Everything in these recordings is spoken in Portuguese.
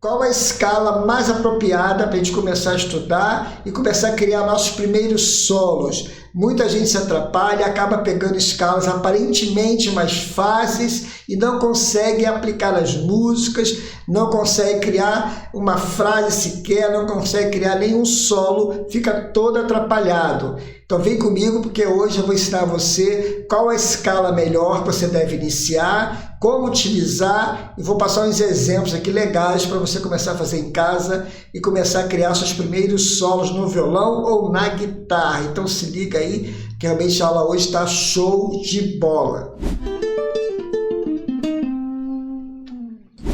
Qual a escala mais apropriada para a gente começar a estudar e começar a criar nossos primeiros solos? Muita gente se atrapalha, acaba pegando escalas aparentemente mais fáceis e não consegue aplicar as músicas, não consegue criar uma frase sequer, não consegue criar nenhum solo, fica todo atrapalhado. Então vem comigo porque hoje eu vou ensinar você qual a escala melhor que você deve iniciar, como utilizar e vou passar uns exemplos aqui legais para você começar a fazer em casa e começar a criar seus primeiros solos no violão ou na guitarra. Então se liga aí que realmente a aula hoje está show de bola.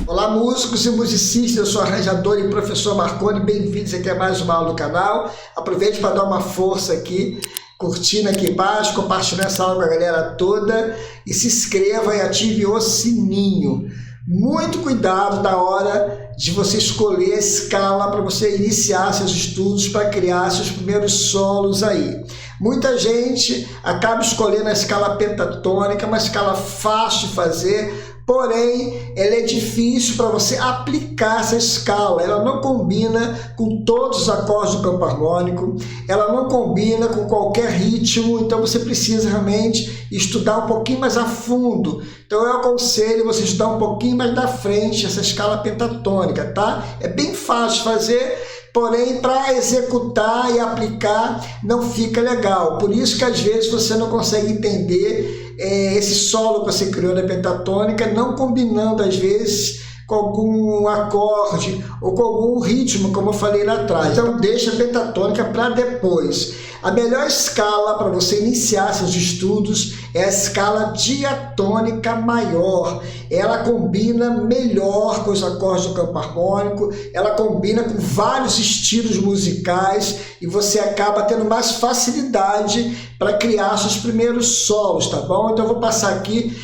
Olá músicos e musicistas, eu sou arranjador e professor Marconi, bem-vindos aqui a mais uma aula do canal. Aproveite para dar uma força aqui, curtindo aqui embaixo, compartilhando essa aula com a galera toda e se inscreva e ative o sininho. Muito cuidado na hora de você escolher a escala para você iniciar seus estudos, para criar seus primeiros solos aí. Muita gente acaba escolhendo a escala pentatônica, uma escala fácil de fazer, porém, ela é difícil para você aplicar essa escala. Ela não combina com todos os acordes do campo harmônico, ela não combina com qualquer ritmo, então você precisa realmente estudar um pouquinho mais a fundo. Então eu aconselho você estudar um pouquinho mais da frente essa escala pentatônica, tá? É bem fácil de fazer, porém para executar e aplicar não fica legal. Por isso que às vezes você não consegue entender esse solo que você criou na pentatônica, não combinando às vezes com algum acorde ou com algum ritmo, como eu falei lá atrás. Então deixa a pentatônica para depois. A melhor escala para você iniciar seus estudos é a escala diatônica maior. Ela combina melhor com os acordes do campo harmônico, ela combina com vários estilos musicais e você acaba tendo mais facilidade para criar seus primeiros solos, tá bom? Então eu vou passar aqui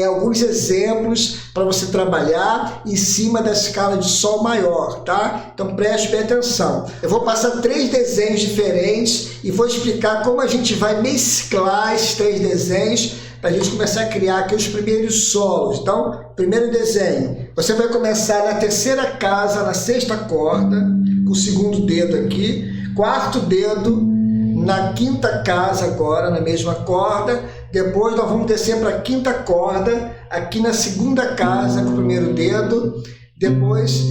alguns exemplos para você trabalhar em cima da escala de sol maior, tá? Então preste bem atenção. Eu vou passar 3 desenhos diferentes e vou explicar como a gente vai mesclar esses 3 desenhos para a gente começar a criar aqui os primeiros solos. Então, primeiro desenho, você vai começar na terceira casa, na sexta corda, com o segundo dedo aqui, quarto dedo na quinta casa agora, na mesma corda, depois nós vamos descer para a quinta corda, aqui na segunda casa com o primeiro dedo, depois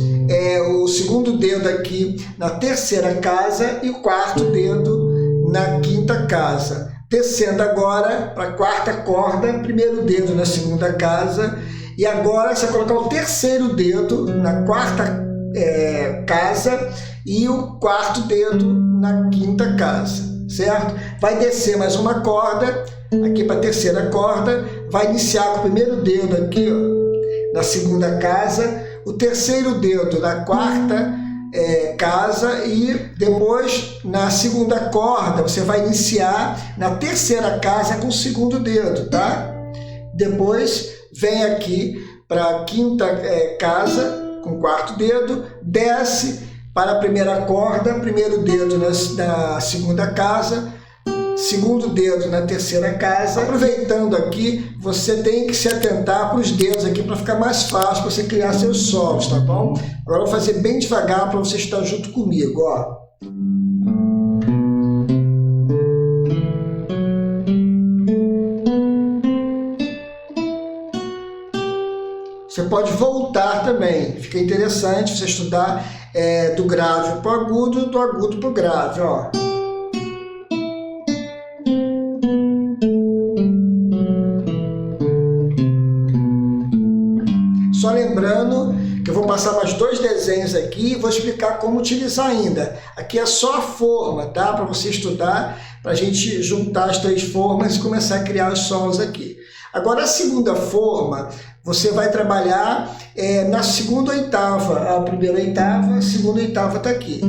o segundo dedo aqui na terceira casa e o quarto dedo na quinta casa. Descendo agora para a quarta corda, primeiro dedo na segunda casa e agora você vai colocar o terceiro dedo na quarta casa e o quarto dedo na quinta casa, certo? Vai descer mais uma corda, aqui para a terceira corda, vai iniciar com o primeiro dedo aqui, ó, na segunda casa, o terceiro dedo na quarta casa e depois na segunda corda você vai iniciar na terceira casa com o segundo dedo, tá? Depois vem aqui para a quinta casa com o quarto dedo, desce para a primeira corda, primeiro dedo na segunda casa, segundo dedo na terceira casa. Aproveitando aqui, você tem que se atentar para os dedos aqui para ficar mais fácil para você criar seus solos, tá bom? Agora eu vou fazer bem devagar para você estar junto comigo, ó. Você pode voltar também, fica interessante você estudar do grave para o agudo, do agudo para o grave, ó. Só lembrando que eu vou passar mais 2 desenhos aqui e vou explicar como utilizar ainda. Aqui é só a forma, tá? Para você estudar, para a gente juntar as 3 formas e começar a criar os solos aqui. Agora a segunda forma, você vai trabalhar na segunda oitava. A primeira oitava, a segunda oitava está aqui.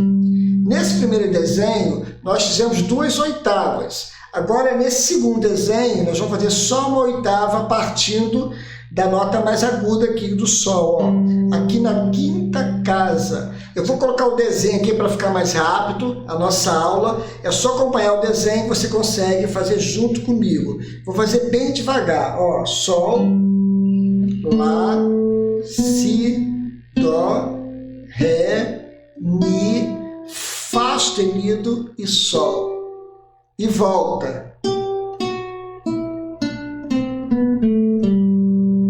Nesse primeiro desenho, nós fizemos 2 oitavas. Agora, nesse segundo desenho, nós vamos fazer só uma oitava partindo da nota mais aguda aqui do sol, ó, aqui na quinta casa. Eu vou colocar o desenho aqui para ficar mais rápido, a nossa aula. É só acompanhar o desenho que você consegue fazer junto comigo. Vou fazer bem devagar, ó, sol, lá, si, dó, Ré, Mi, Fá sustenido e Sol. E volta.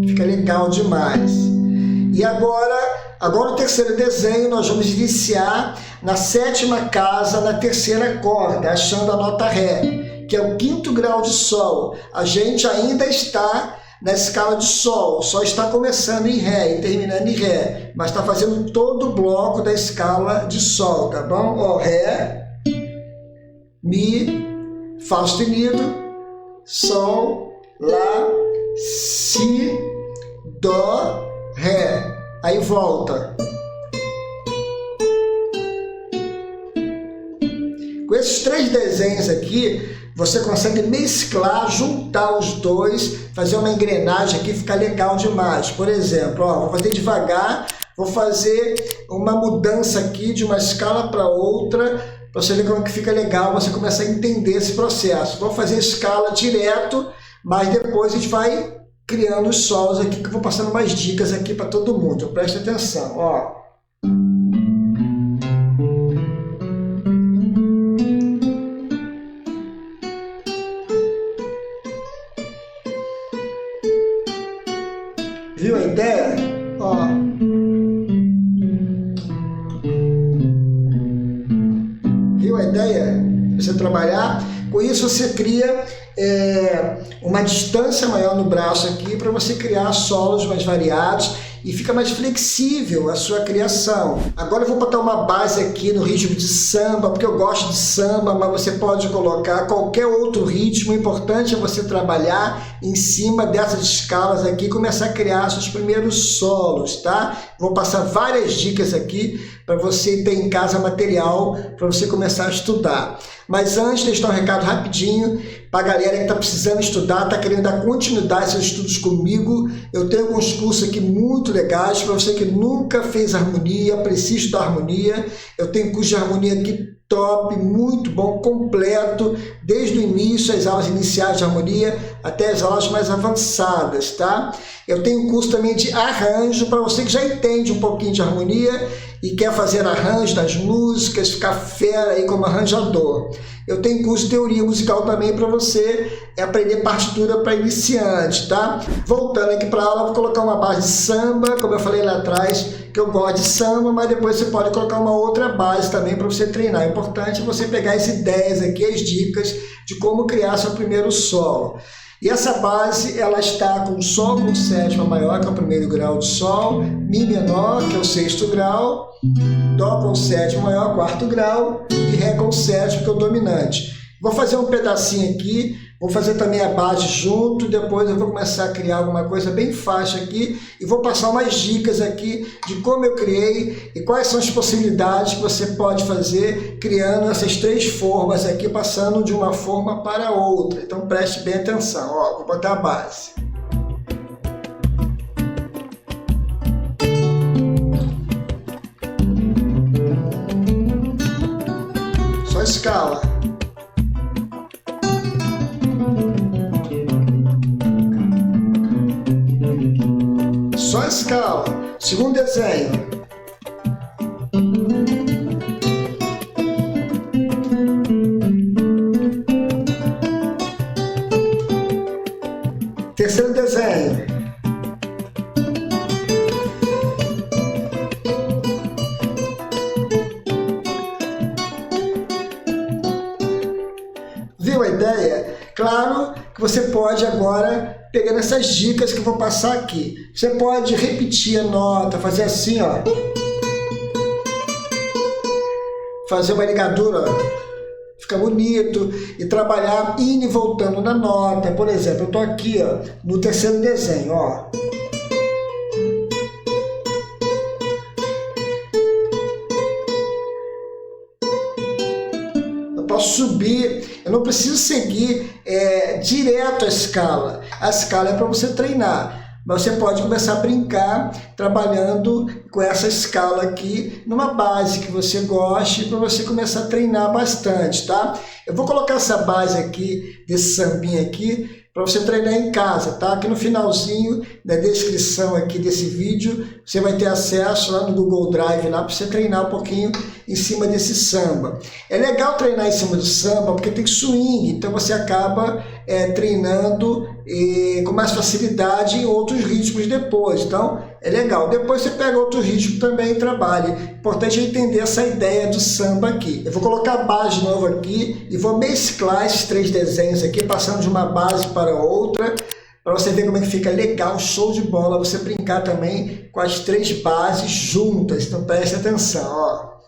Fica legal demais. E agora o terceiro desenho nós vamos iniciar na sétima casa, na terceira corda, achando a nota Ré, que é o quinto grau de Sol. A gente ainda está na escala de Sol, só está começando em Ré e terminando em Ré, mas está fazendo todo o bloco da escala de Sol, tá bom? Ó, Ré, Mi, Fá sustenido, Sol, Lá, Si, Dó, Ré. Aí volta. Com esses três desenhos aqui, você consegue mesclar, juntar os dois, fazer uma engrenagem aqui, ficar legal demais. Por exemplo, ó, vou fazer devagar, vou fazer uma mudança aqui de uma escala para outra, para você ver como que fica legal, você começa a entender esse processo. Vou fazer a escala direto, mas depois a gente vai criando os solos aqui, que eu vou passando mais dicas aqui para todo mundo. Então, preste atenção, ó. Viu a ideia? Ó. Viu a ideia? Você trabalhar. Com isso você cria uma distância maior no braço aqui para você criar solos mais variados e fica mais flexível a sua criação. Agora eu vou botar uma base aqui no ritmo de samba, porque eu gosto de samba, mas você pode colocar qualquer outro ritmo. O importante é você trabalhar em cima dessas escalas aqui e começar a criar seus primeiros solos, tá? Vou passar várias dicas aqui para você ter em casa material para você começar a estudar. Mas antes, deixar um recado rapidinho para a galera que está precisando estudar, está querendo dar continuidade aos seus estudos comigo. Eu tenho alguns cursos aqui muito legais para você que nunca fez harmonia, precisa estudar harmonia. Eu tenho curso de harmonia aqui top, muito bom, completo, desde o início, as aulas iniciais de harmonia até as aulas mais avançadas, tá? Eu tenho um curso também de arranjo para você que já entende um pouquinho de harmonia e quer fazer arranjo das músicas, ficar fera aí como arranjador. Eu tenho curso de teoria musical também para você aprender partitura para iniciante, tá? Voltando aqui para a aula, vou colocar uma base de samba, como eu falei lá atrás, que eu gosto de samba, mas depois você pode colocar uma outra base também para você treinar. É importante você pegar as ideias aqui, as dicas de como criar seu primeiro solo. E essa base, ela está com Sol com sétima maior, que é o primeiro grau de Sol, Mi menor, que é o sexto grau, Dó com sétima maior, quarto grau, e Ré com sétimo, que é o dominante. Vou fazer um pedacinho aqui, vou fazer também a base junto, depois eu vou começar a criar alguma coisa bem fácil aqui e vou passar umas dicas aqui de como eu criei e quais são as possibilidades que você pode fazer criando essas três formas aqui, passando de uma forma para outra. Então preste bem atenção, ó, vou botar a base. Só escala. Só escala. Segundo desenho. Terceiro desenho. Viu a ideia? Claro que você pode agora, pegando essas dicas que eu vou passar aqui, você pode repetir a nota, fazer assim, ó. Fazer uma ligadura, ó. Fica bonito. E trabalhar indo e voltando na nota. Por exemplo, eu tô aqui, ó, no terceiro desenho, ó. Subir, eu não preciso seguir direto a escala. A escala é para você treinar, mas você pode começar a brincar trabalhando com essa escala aqui numa base que você goste para você começar a treinar bastante, tá? Eu vou colocar essa base aqui, desse sambinha aqui, para você treinar em casa, tá? Aqui no finalzinho da descrição aqui desse vídeo, você vai ter acesso lá no Google Drive lá para você treinar um pouquinho em cima desse samba. É legal treinar em cima do samba porque tem swing, então você acaba treinando com mais facilidade em outros ritmos depois. Então é legal. Depois você pega outro ritmo também e trabalha. Importante é entender essa ideia do samba aqui. Eu vou colocar a base de novo aqui e vou mesclar esses 3 desenhos aqui, passando de uma base para outra, para você ver como é que fica legal, show de bola, você brincar também com as 3 bases juntas. Então preste atenção, ó.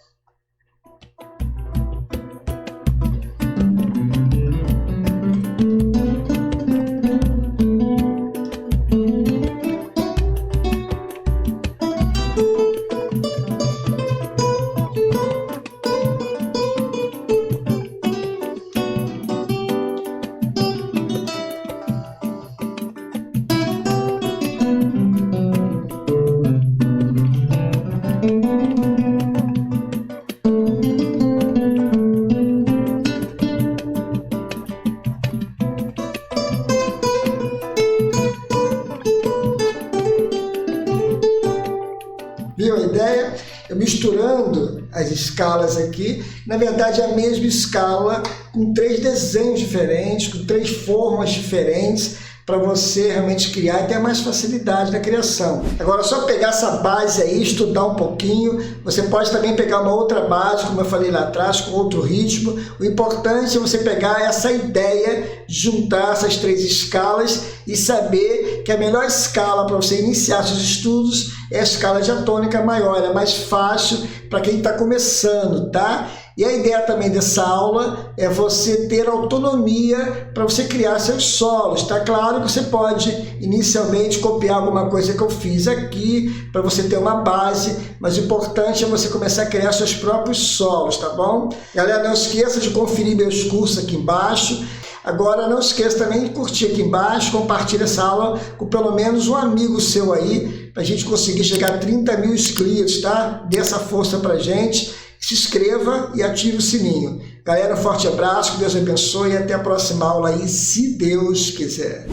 Viu a ideia? Eu misturando as escalas aqui, na verdade é a mesma escala com 3 desenhos diferentes, com 3 formas diferentes, para você realmente criar e ter mais facilidade na criação. Agora, só pegar essa base aí, estudar um pouquinho. Você pode também pegar uma outra base, como eu falei lá atrás, com outro ritmo. O importante é você pegar essa ideia, juntar essas 3 escalas e saber que a melhor escala para você iniciar seus estudos é a escala diatônica maior. É mais fácil para quem está começando, tá? E a ideia também dessa aula é você ter autonomia para você criar seus solos. Tá claro que você pode inicialmente copiar alguma coisa que eu fiz aqui para você ter uma base, mas o importante é você começar a criar seus próprios solos, tá bom? Galera, não esqueça de conferir meus cursos aqui embaixo. Agora não esqueça também de curtir aqui embaixo, compartilha essa aula com pelo menos um amigo seu aí, para a gente conseguir chegar a 30 mil inscritos, tá? Dê essa força pra gente. Se inscreva e ative o sininho. Galera, um forte abraço, que Deus abençoe e até a próxima aula aí, se Deus quiser.